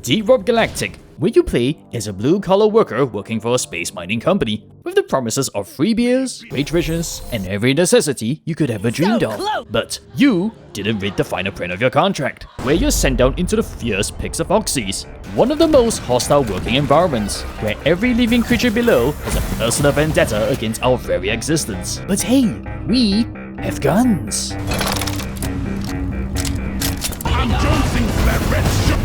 Deep Rock Galactic, where you play as a blue-collar worker working for a space mining company, with the promises of free beers, great riches, and every necessity you could ever dreamed of. But you didn't read the finer print of your contract, where you're sent down into the fierce pits of Hoxxes, one of the most hostile working environments, where every living creature below has a personal vendetta against our very existence. But hey, we have guns. I'm jonesing for that red shot.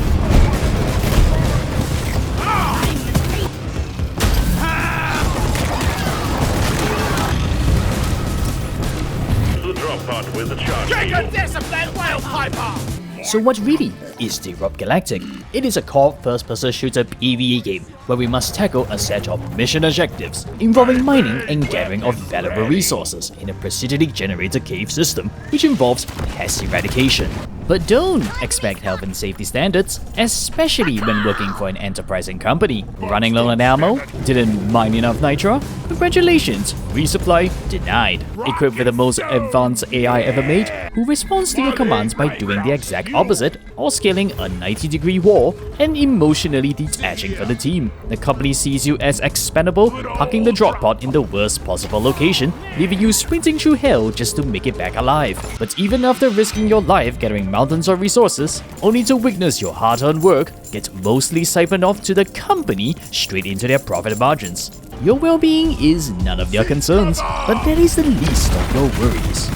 The drop pod with the charge. Take a disciplined whale piper! So what really is Deep Rock Galactic? It is a co-op first-person shooter PvE game where we must tackle a set of mission objectives involving mining and gathering of valuable resources in a procedurally generated cave system which involves pest eradication. But don't expect health and safety standards, especially when working for an enterprising company. Running low on ammo? Didn't mine enough nitro? Congratulations, resupply denied. Equipped with the most advanced AI ever made, who responds to your commands by doing the exact opposite, or scaling a 90-degree wall and emotionally detaching from the team. The company sees you as expendable, parking the drop pod in the worst possible location, leaving you sprinting through hell just to make it back alive. But even after risking your life gathering mountains of resources, only to witness your hard-earned work get mostly siphoned off to the company straight into their profit margins. Your well-being is none of their concerns, but that is the least of your worries.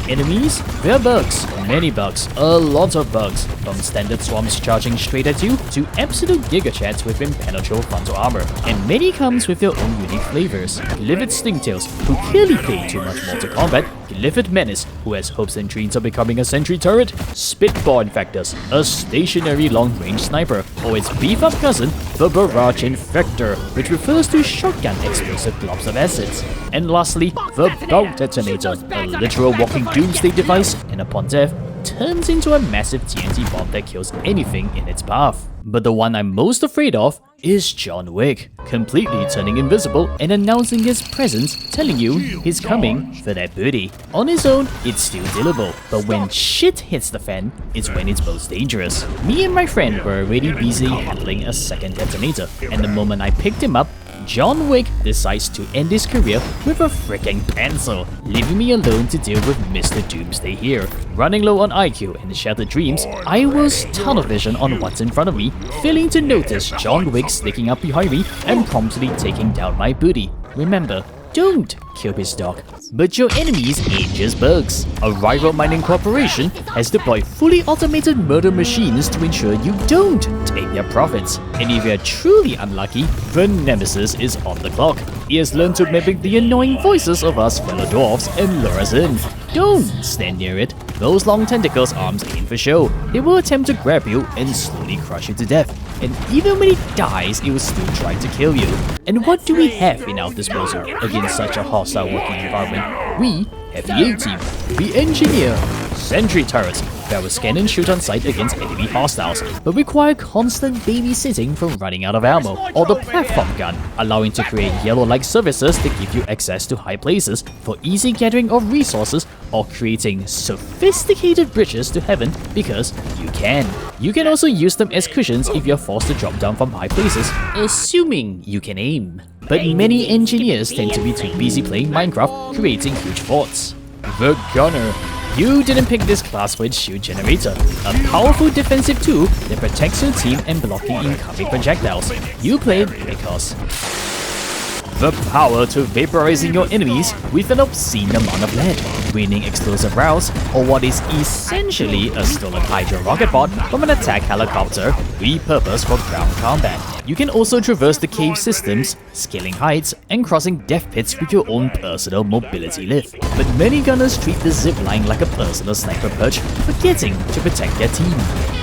Enemies? There are bugs. Many bugs. A lot of bugs. From standard swarms charging straight at you, to absolute gigachats with impenetrable frontal armor. And many comes with their own unique flavors. Glyphid Stingtails, who clearly play too much Mortal Kombat. Glyphid Menace, who has hopes and dreams of becoming a sentry turret. Spitball Infectors, a stationary long-range sniper. Or its beef-up cousin, the Barrage Infector, which refers to shotgun explosive globs of acids. And lastly, the Bolt Detonator, a literal walking doomsday device, and upon death, turns into a massive TNT bomb that kills anything in its path. But the one I'm most afraid of is John Wick, completely turning invisible and announcing his presence, telling you he's coming for that booty. On his own, it's still dealable, but when shit hits the fan, it's when it's most dangerous. Me and my friend were already busy handling a second detonator, and the moment I picked him up, John Wick decides to end his career with a freaking pencil, leaving me alone to deal with Mr. Doomsday here. Running low on IQ and shattered dreams, I was tunnel vision on what's in front of me, failing to notice John Wick sneaking up behind me and promptly taking down my booty. Remember, don't kill his dog, but your enemies ain't just bugs. A rival mining corporation has deployed fully automated murder machines to ensure you don't take their profits. And if you're truly unlucky, the Nemesis is on the clock. He has learned to mimic the annoying voices of us fellow dwarfs and lure us in. Don't stand near it. Those long tentacles arms ain't for show. They will attempt to grab you and slowly crush you to death. And even when it dies, it will still try to kill you. And what do we have in our disposal against such a hostile working environment? We have the A-Team. We engineer sentry turrets that will scan and shoot on sight against enemy hostiles, but require constant babysitting from running out of ammo, or the platform gun, allowing to create yellow-like surfaces to give you access to high places for easy gathering of resources, or creating sophisticated bridges to heaven because you can. You can also use them as cushions if you're forced to drop down from high places, assuming you can aim. But many engineers tend to be too busy playing Minecraft, creating huge forts. The Gunner. You didn't pick this class for its shield generator, a powerful defensive tool that protects your team and blocking incoming projectiles. You played because the power to vaporizing your enemies with an obscene amount of lead, raining explosive rounds, or what is essentially a stolen Hydra rocket pod from an attack helicopter repurposed for ground combat. You can also traverse the cave systems, scaling heights, and crossing death pits with your own personal mobility lift. But many gunners treat the zipline like a personal sniper perch, forgetting to protect their team.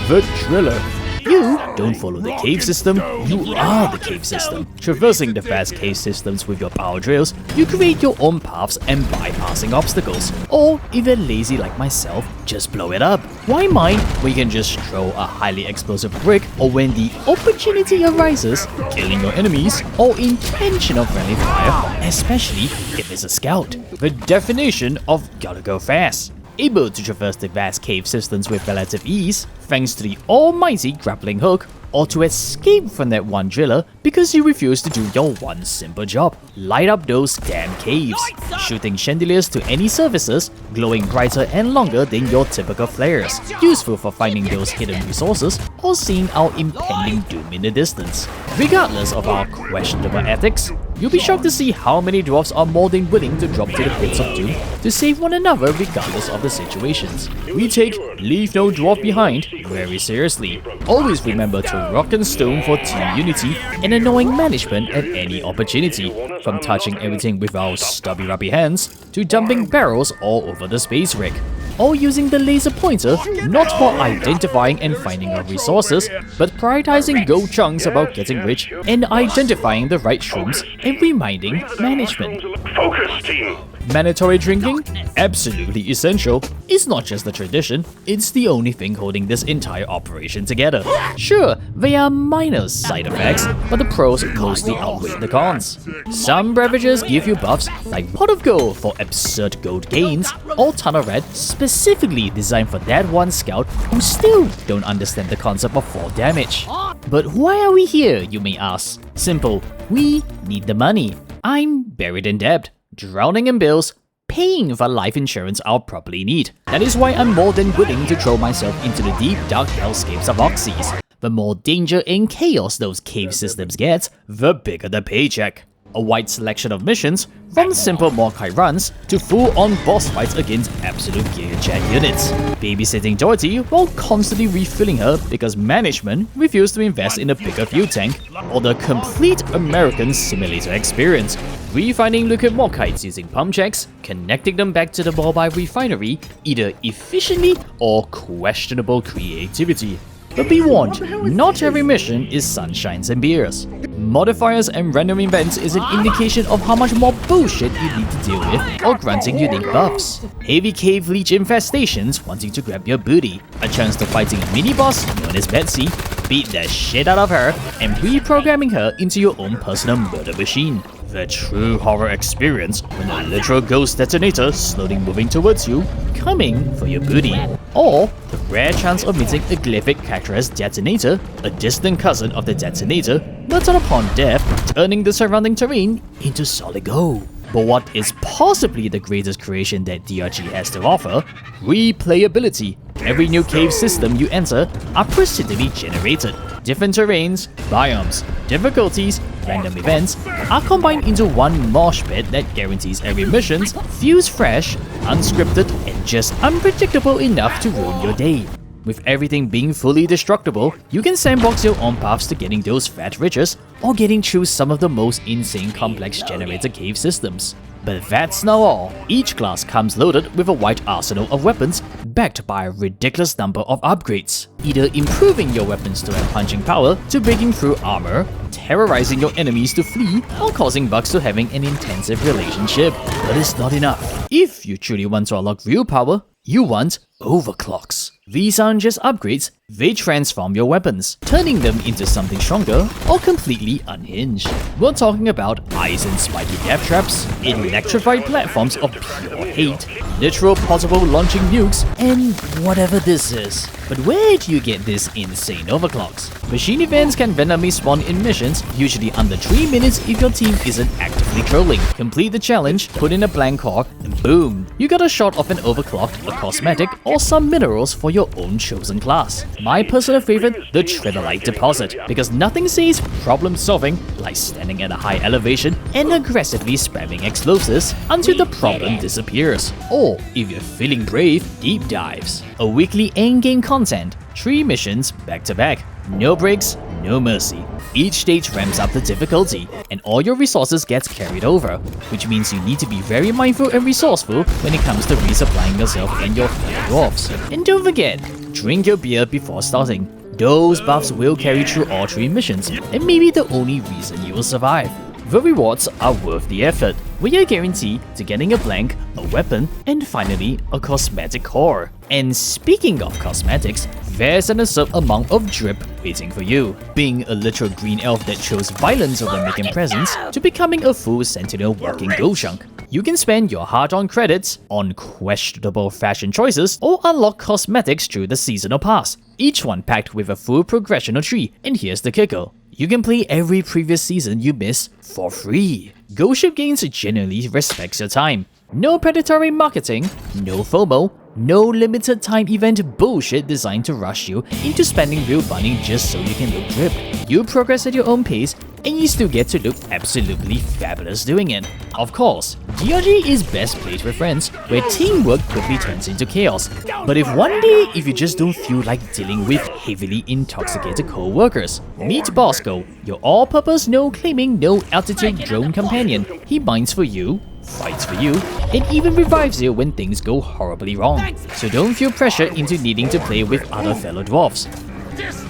The Driller. You don't follow the cave system, you are the cave system. Traversing the vast cave systems with your power drills, you create your own paths and bypassing obstacles. Or, if you're lazy like myself, just blow it up. Why mine when you can just throw a highly explosive brick, or when the opportunity arises, killing your enemies, or intentional friendly fire, especially if it's a scout. The definition of gotta go fast. Able to traverse the vast cave systems with relative ease, thanks to the almighty grappling hook, or to escape from that one driller because you refuse to do your one simple job. Light up those damn caves, shooting chandeliers to any surfaces, glowing brighter and longer than your typical flares, useful for finding those hidden resources or seeing our impending doom in the distance. Regardless of our questionable ethics, you'll be shocked to see how many dwarfs are more than willing to drop to the pits of doom to save one another regardless of the situations. We take Leave No Dwarf Behind very seriously. Always remember to rock and stone for team unity and annoying management at any opportunity, from touching everything with our stubby rubby hands to dumping barrels all over the space rig. Or using the laser pointer not for identifying and finding our resources, but prioritizing gold chunks about getting rich and identifying the right shrooms and reminding management. Focus, team. Mandatory drinking? Absolutely essential. It's not just a tradition, it's the only thing holding this entire operation together. Sure, there are minor side effects, but the pros mostly outweigh the cons. Some beverages give you buffs, like Pot of Gold for absurd gold gains, or Ton of Red specifically designed for that one scout who still don't understand the concept of fall damage. But why are we here, you may ask? Simple, we need the money. I'm buried in debt, drowning in bills, paying for life insurance I'll probably need. That is why I'm more than willing to throw myself into the deep dark hellscapes of Hoxxes. The more danger and chaos those cave systems get, the bigger the paycheck. A wide selection of missions, from simple Morkai runs to full-on boss fights against absolute Giga units. Babysitting Dorothy while constantly refilling her because management refused to invest in a bigger fuel tank, or the complete American simulator experience. Refining liquid Morkites using pump checks, connecting them back to the mobile refinery, either efficiently or questionable creativity. But be warned, not every mission is sunshines and beers. Modifiers and random events is an indication of how much more bullshit you need to deal with or granting unique buffs. Heavy cave leech infestations wanting to grab your booty, a chance to fighting a mini-boss known as Betsy, beat the shit out of her, and reprogramming her into your own personal murder machine. The true horror experience when a literal ghost detonator slowly moving towards you, coming for your booty. Or the rare chance of meeting a glyphic characterized detonator, a distant cousin of the detonator, but upon death, turning the surrounding terrain into solid gold. But what is possibly the greatest creation that DRG has to offer? Replayability. Every new cave system you enter are procedurally generated. Different terrains, biomes, difficulties, random events are combined into one mosh pit that guarantees every mission feels fresh, unscripted, and just unpredictable enough to ruin your day. With everything being fully destructible, you can sandbox your own paths to getting those fat riches or getting through some of the most insane complex generator cave systems. But that's not all. Each class comes loaded with a wide arsenal of weapons backed by a ridiculous number of upgrades, either improving your weapons to have punching power to breaking through armor, terrorizing your enemies to flee, or causing bugs to having an intensive relationship. But it's not enough. If you truly want to unlock real power, you want Overclocks. These aren't just upgrades, they transform your weapons, turning them into something stronger or completely unhinged. We're talking about ice and spiky death traps, electrified platforms of pure hate, literal portable launching nukes, and whatever this is. But where do you get this insane overclocks? Machine events can randomly spawn in missions, usually under 3 minutes if your team isn't actively trolling. Complete the challenge, put in a blank core, and boom! You got a shot of an overclock, a cosmetic, or some minerals for your own chosen class. My personal favorite, the Tritolite Deposit, because nothing says problem solving like standing at a high elevation and aggressively spamming explosives until the problem disappears. Or, if you're feeling brave, deep dives. A weekly endgame content, 3 missions back to back. No breaks, no mercy. Each stage ramps up the difficulty, and all your resources gets carried over, which means you need to be very mindful and resourceful when it comes to resupplying yourself and your fellow dwarfs. And don't forget, drink your beer before starting. Those buffs will carry through all 3 missions, and may be the only reason you will survive. The rewards are worth the effort, with your guarantee to getting a blank, a weapon, and finally a cosmetic core. And speaking of cosmetics, there's an absurd amount of drip waiting for you. Being a literal green elf that chose violence over making presents, to becoming a full sentinel walking ghost chunk. You can spend your hard-earned credits on questionable fashion choices or unlock cosmetics through the seasonal pass, each one packed with a full progressional tree. And here's the kicker. You can play every previous season you miss for free. Ghost Ship Games genuinely respects your time. No predatory marketing, no FOMO, no limited time event bullshit designed to rush you into spending real money just so you can look drip. You progress at your own pace, and you still get to look absolutely fabulous doing it. Of course, DRG is best played with friends, where teamwork quickly turns into chaos. But if you just don't feel like dealing with heavily intoxicated co-workers, meet Bosco, your all-purpose no-claiming, no-altitude drone companion. He binds for you, fights for you, and even revives you when things go horribly wrong. So don't feel pressure into needing to play with other fellow dwarfs.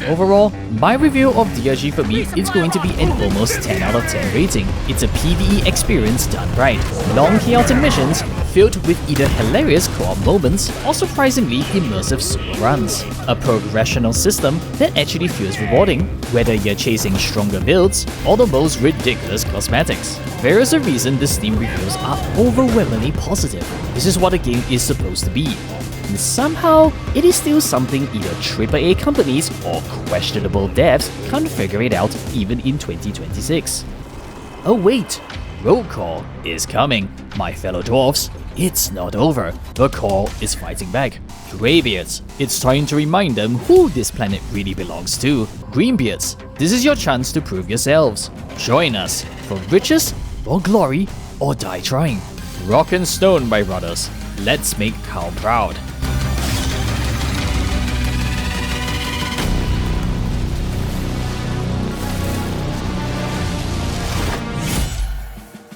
Overall, my review of DRG for me is going to be an almost 10 out of 10 rating. It's a PvE experience done right. Long chaotic missions, filled with either hilarious co-op moments or surprisingly immersive solo runs. A progressional system that actually feels rewarding, whether you're chasing stronger builds or the most ridiculous cosmetics. There is a reason the Steam reviews are overwhelmingly positive. This is what a game is supposed to be. And somehow, it is still something either AAA companies or questionable devs can't figure it out even in 2026. Oh wait, roll call is coming, my fellow dwarfs. It's not over. The call is fighting back. Greybeards, it's time to remind them who this planet really belongs to. Greenbeards, this is your chance to prove yourselves. Join us for riches or glory or die trying. Rock and stone, my brothers. Let's make Khal proud.